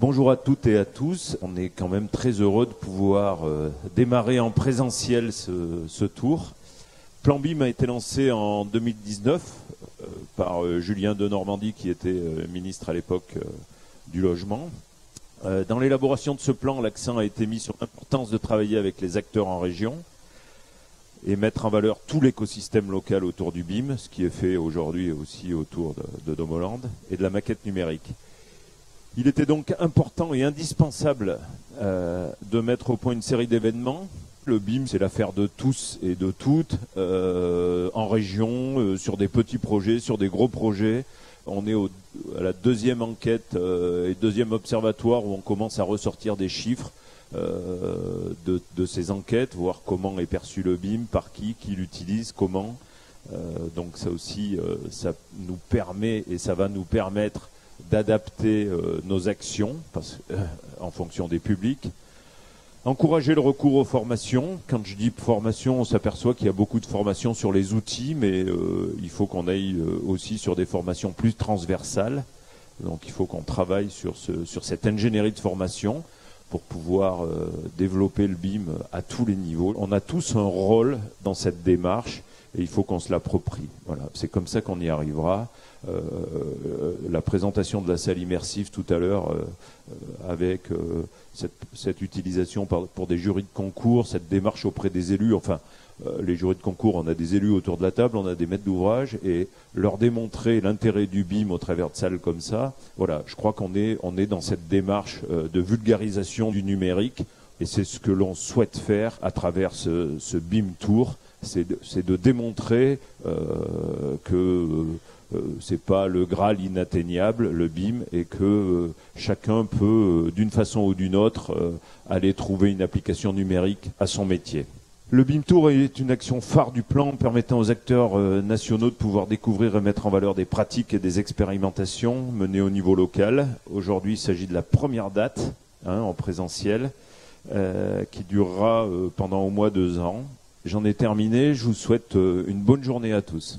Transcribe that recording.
Bonjour à toutes et à tous. On est quand même très heureux de pouvoir démarrer en présentiel ce tour. Plan BIM a été lancé en 2019 par Julien Denormandie, qui était ministre à l'époque du logement. Dans l'élaboration de ce plan, l'accent a été mis sur l'importance de travailler avec les acteurs en région et mettre en valeur tout l'écosystème local autour du BIM, ce qui est fait aujourd'hui aussi autour de Domoland et de la maquette numérique. Il était donc important et indispensable de mettre au point une série d'événements. Le BIM, c'est l'affaire de tous et de toutes, en région, sur des petits projets, sur des gros projets. On est à la deuxième enquête et deuxième observatoire où on commence à ressortir des chiffres de ces enquêtes, voir comment est perçu le BIM, par qui l'utilise, comment. Donc ça aussi, ça nous permet et ça va nous permettre d'adapter nos actions en fonction des publics. Encourager le recours aux formations. Quand je dis formation, on s'aperçoit qu'il y a beaucoup de formations sur les outils, mais il faut qu'on aille aussi sur des formations plus transversales. Donc il faut qu'on travaille sur cette ingénierie de formation pour pouvoir développer le BIM à tous les niveaux. On a tous un rôle dans cette démarche et il faut qu'on se l'approprie. Voilà, c'est comme ça qu'on y arrivera. La présentation de la salle immersive tout à l'heure avec cette utilisation pour des jurys de concours, cette démarche auprès des élus, enfin les jurys de concours, on a des élus autour de la table, on a des maîtres d'ouvrage et leur démontrer l'intérêt du BIM au travers de salles comme ça, voilà, je crois qu'on est dans cette démarche de vulgarisation du numérique et c'est ce que l'on souhaite faire à travers ce BIM Tour, c'est de démontrer que c'est pas le Graal inatteignable, le BIM, et que chacun peut, d'une façon ou d'une autre, aller trouver une application numérique à son métier. Le BIM Tour est une action phare du plan permettant aux acteurs nationaux de pouvoir découvrir et mettre en valeur des pratiques et des expérimentations menées au niveau local. Aujourd'hui, il s'agit de la première date en présentiel qui durera pendant au moins 2 ans. J'en ai terminé, je vous souhaite une bonne journée à tous.